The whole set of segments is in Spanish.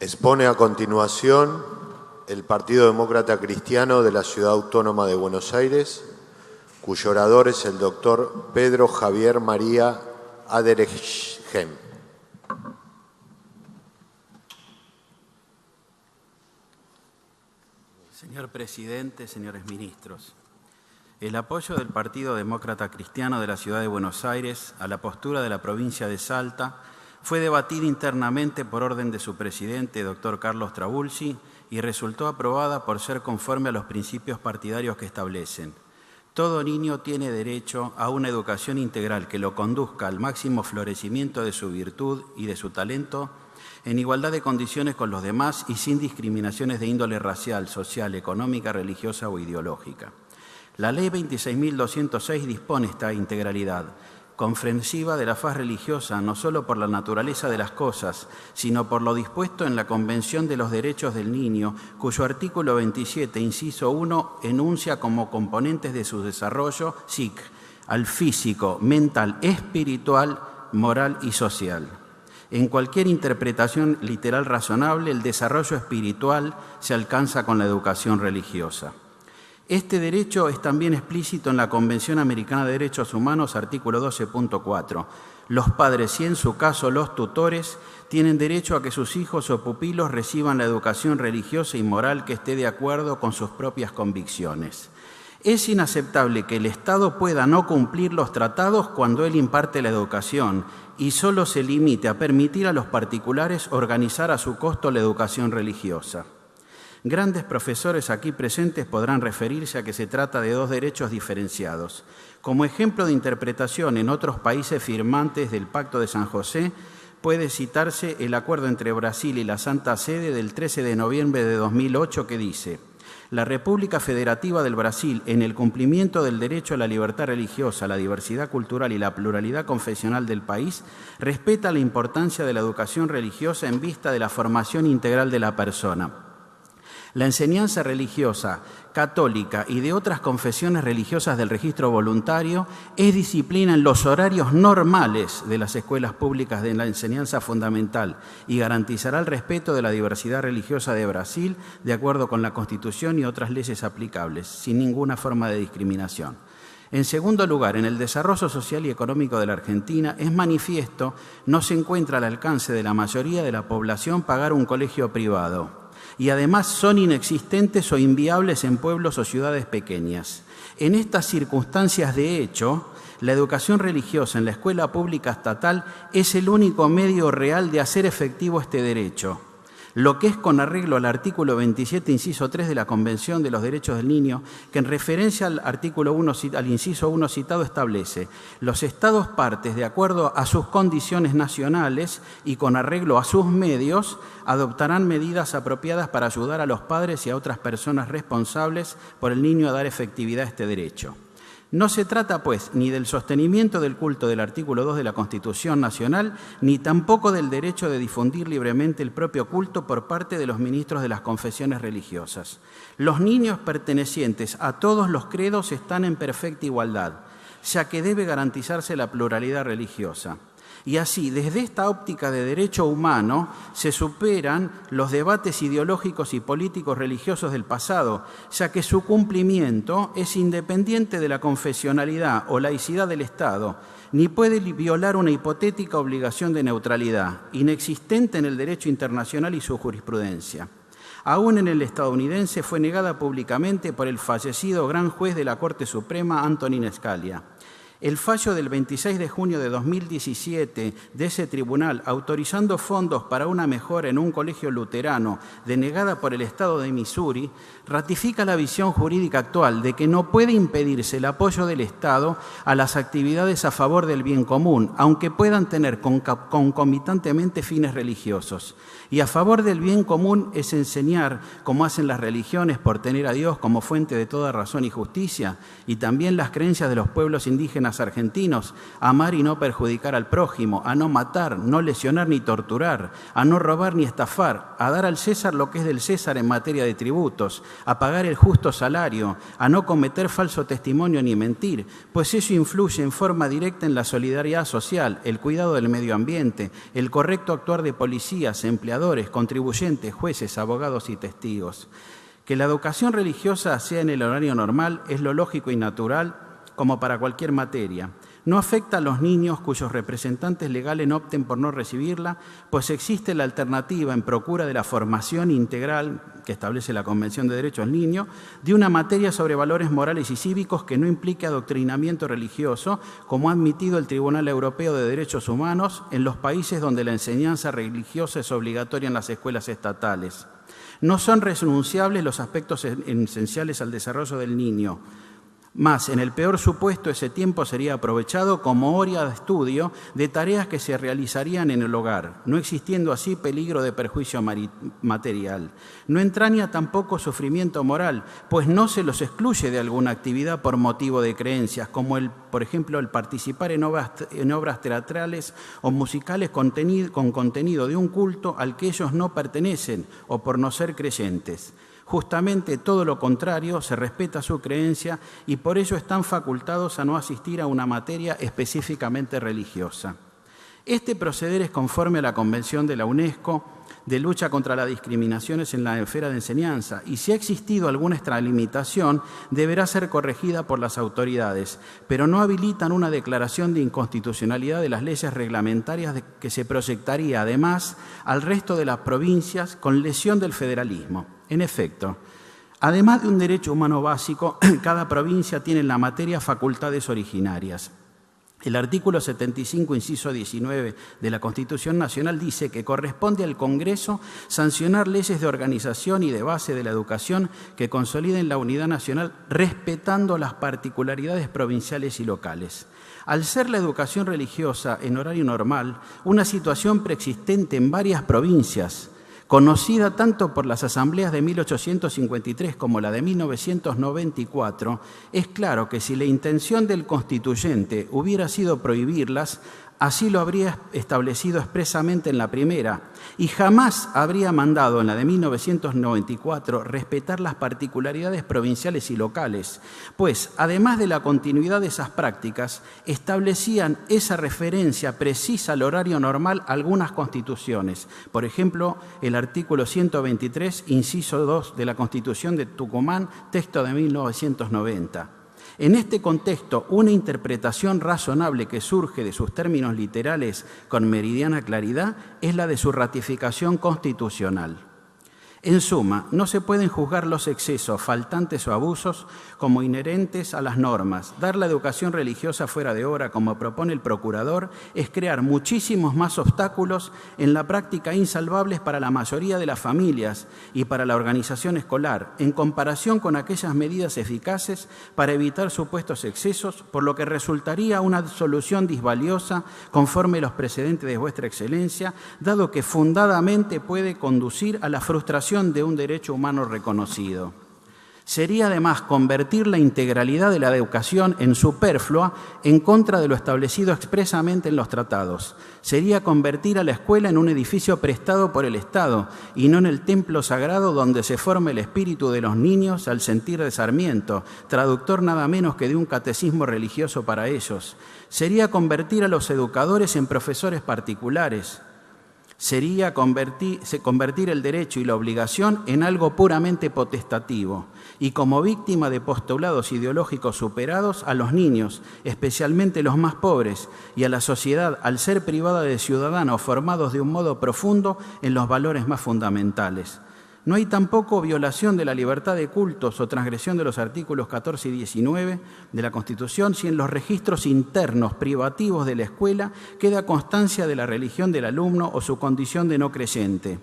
Expone a continuación el Partido Demócrata Cristiano de la Ciudad Autónoma de Buenos Aires, cuyo orador es el doctor Pedro Javier María Aderegem. Señor Presidente, señores ministros, el apoyo del Partido Demócrata Cristiano de la Ciudad de Buenos Aires a la postura de la provincia de Salta fue debatido internamente por orden de su presidente, doctor Carlos Trabulsi, y resultó aprobada por ser conforme a los principios partidarios que establecen. Todo niño tiene derecho a una educación integral que lo conduzca al máximo florecimiento de su virtud y de su talento, en igualdad de condiciones con los demás y sin discriminaciones de índole racial, social, económica, religiosa o ideológica. La Ley 26.206 dispone esta integralidad, comprensiva de la faz religiosa, no solo por la naturaleza de las cosas, sino por lo dispuesto en la Convención de los Derechos del Niño, cuyo artículo 27, inciso 1, enuncia como componentes de su desarrollo, SIC, al físico, mental, espiritual, moral y social. En cualquier interpretación literal razonable, el desarrollo espiritual se alcanza con la educación religiosa. Este derecho es también explícito en la Convención Americana de Derechos Humanos, artículo 12.4. Los padres y, en su caso, los tutores, tienen derecho a que sus hijos o pupilos reciban la educación religiosa y moral que esté de acuerdo con sus propias convicciones. Es inaceptable que el Estado pueda no cumplir los tratados cuando él imparte la educación y solo se limite a permitir a los particulares organizar a su costo la educación religiosa. Grandes profesores aquí presentes podrán referirse a que se trata de dos derechos diferenciados. Como ejemplo de interpretación en otros países firmantes del Pacto de San José, puede citarse el acuerdo entre Brasil y la Santa Sede del 13 de noviembre de 2008 que dice: la República Federativa del Brasil, en el cumplimiento del derecho a la libertad religiosa, la diversidad cultural y la pluralidad confesional del país, respeta la importancia de la educación religiosa en vista de la formación integral de la persona. La enseñanza religiosa, católica y de otras confesiones religiosas del registro voluntario es disciplina en los horarios normales de las escuelas públicas de la enseñanza fundamental y garantizará el respeto de la diversidad religiosa de Brasil de acuerdo con la Constitución y otras leyes aplicables, sin ninguna forma de discriminación. En segundo lugar, en el desarrollo social y económico de la Argentina, es manifiesto, no se encuentra al alcance de la mayoría de la población pagar un colegio privado. Y además son inexistentes o inviables en pueblos o ciudades pequeñas. En estas circunstancias, de hecho, la educación religiosa en la escuela pública estatal es el único medio real de hacer efectivo este derecho, lo que es con arreglo al artículo 27, inciso 3 de la Convención de los Derechos del Niño, que en referencia al artículo 1, al inciso 1 citado establece: los estados partes, de acuerdo a sus condiciones nacionales y con arreglo a sus medios, adoptarán medidas apropiadas para ayudar a los padres y a otras personas responsables por el niño a dar efectividad a este derecho. No se trata, pues, ni del sostenimiento del culto del artículo 2 de la Constitución Nacional, ni tampoco del derecho de difundir libremente el propio culto por parte de los ministros de las confesiones religiosas. Los niños pertenecientes a todos los credos están en perfecta igualdad, ya que debe garantizarse la pluralidad religiosa. Y así, desde esta óptica de derecho humano, se superan los debates ideológicos y políticos religiosos del pasado, ya que su cumplimiento es independiente de la confesionalidad o laicidad del Estado, ni puede violar una hipotética obligación de neutralidad, inexistente en el derecho internacional y su jurisprudencia. Aún en el estadounidense fue negada públicamente por el fallecido gran juez de la Corte Suprema, Antonin Scalia. El fallo del 26 de junio de 2017 de ese tribunal, autorizando fondos para una mejora en un colegio luterano denegada por el Estado de Missouri, ratifica la visión jurídica actual de que no puede impedirse el apoyo del Estado a las actividades a favor del bien común, aunque puedan tener concomitantemente fines religiosos. Y a favor del bien común es enseñar, como hacen las religiones, por tener a Dios como fuente de toda razón y justicia, y también las creencias de los pueblos indígenas indígenas argentinos a amar y no perjudicar al prójimo, a no matar, no lesionar ni torturar, a no robar ni estafar, a dar al César lo que es del César en materia de tributos, a pagar el justo salario, a no cometer falso testimonio ni mentir, pues eso influye en forma directa en la solidaridad social, el cuidado del medio ambiente, el correcto actuar de policías, empleadores, contribuyentes, jueces, abogados y testigos. Que la educación religiosa sea en el horario normal es lo lógico y natural como para cualquier materia. No afecta a los niños cuyos representantes legales opten por no recibirla, pues existe la alternativa en procura de la formación integral que establece la Convención de Derechos del Niño, de una materia sobre valores morales y cívicos que no implique adoctrinamiento religioso, como ha admitido el Tribunal Europeo de Derechos Humanos en los países donde la enseñanza religiosa es obligatoria en las escuelas estatales. No son renunciables los aspectos esenciales al desarrollo del niño. Más, en el peor supuesto, ese tiempo sería aprovechado como hora de estudio de tareas que se realizarían en el hogar, no existiendo así peligro de perjuicio material. No entraña tampoco sufrimiento moral, pues no se los excluye de alguna actividad por motivo de creencias, como por ejemplo, el participar en obras teatrales o musicales con contenido de un culto al que ellos no pertenecen o por no ser creyentes. Justamente todo lo contrario, se respeta su creencia y por ello están facultados a no asistir a una materia específicamente religiosa. Este proceder es conforme a la Convención de la UNESCO de lucha contra las discriminaciones en la esfera de enseñanza y si ha existido alguna extralimitación deberá ser corregida por las autoridades, pero no habilitan una declaración de inconstitucionalidad de las leyes reglamentarias que se proyectaría además al resto de las provincias con lesión del federalismo. En efecto, además de un derecho humano básico, cada provincia tiene en la materia facultades originarias. El artículo 75, inciso 19 de la Constitución Nacional dice que corresponde al Congreso sancionar leyes de organización y de base de la educación que consoliden la unidad nacional respetando las particularidades provinciales y locales. Al ser la educación religiosa en horario normal, una situación preexistente en varias provincias, conocida tanto por las asambleas de 1853 como la de 1994, es claro que si la intención del constituyente hubiera sido prohibirlas, así lo habría establecido expresamente en la primera y jamás habría mandado en la de 1994 respetar las particularidades provinciales y locales, pues además de la continuidad de esas prácticas, establecían esa referencia precisa al horario normal algunas constituciones. Por ejemplo, el artículo 123, inciso 2 de la Constitución de Tucumán, texto de 1990. En este contexto, una interpretación razonable que surge de sus términos literales con meridiana claridad es la de su ratificación constitucional. En suma, no se pueden juzgar los excesos, faltantes o abusos como inherentes a las normas. Dar la educación religiosa fuera de hora, como propone el procurador, es crear muchísimos más obstáculos en la práctica insalvables para la mayoría de las familias y para la organización escolar, en comparación con aquellas medidas eficaces para evitar supuestos excesos, por lo que resultaría una solución disvaliosa conforme los precedentes de vuestra excelencia, dado que fundadamente puede conducir a la frustración de un derecho humano reconocido. Sería además convertir la integralidad de la educación en superflua en contra de lo establecido expresamente en los tratados. Sería convertir a la escuela en un edificio prestado por el Estado y no en el templo sagrado donde se forma el espíritu de los niños al sentir de Sarmiento, traductor nada menos que de un catecismo religioso para ellos. Sería convertir a los educadores en profesores particulares. Sería convertir el derecho y la obligación en algo puramente potestativo y como víctima de postulados ideológicos superados a los niños, especialmente los más pobres, y a la sociedad al ser privada de ciudadanos formados de un modo profundo en los valores más fundamentales. No hay tampoco violación de la libertad de cultos o transgresión de los artículos 14 y 19 de la Constitución si en los registros internos privativos de la escuela queda constancia de la religión del alumno o su condición de no creyente.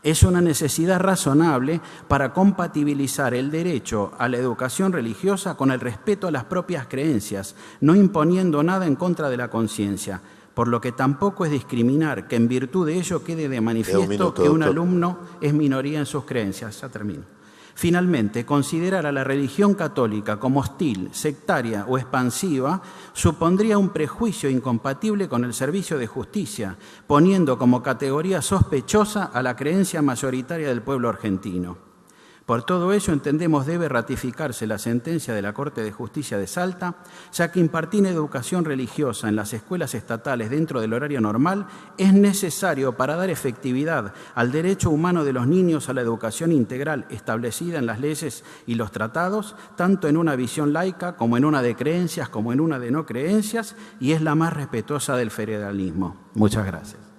Es una necesidad razonable para compatibilizar el derecho a la educación religiosa con el respeto a las propias creencias, no imponiendo nada en contra de la conciencia. Por lo que tampoco es discriminar que en virtud de ello quede de manifiesto que un alumno es minoría en sus creencias. Ya termino. Finalmente, considerar a la religión católica como hostil, sectaria o expansiva supondría un prejuicio incompatible con el servicio de justicia, poniendo como categoría sospechosa a la creencia mayoritaria del pueblo argentino. Por todo ello, entendemos debe ratificarse la sentencia de la Corte de Justicia de Salta, ya que impartir educación religiosa en las escuelas estatales dentro del horario normal es necesario para dar efectividad al derecho humano de los niños a la educación integral establecida en las leyes y los tratados, tanto en una visión laica como en una de creencias como en una de no creencias, y es la más respetuosa del federalismo. Muchas gracias.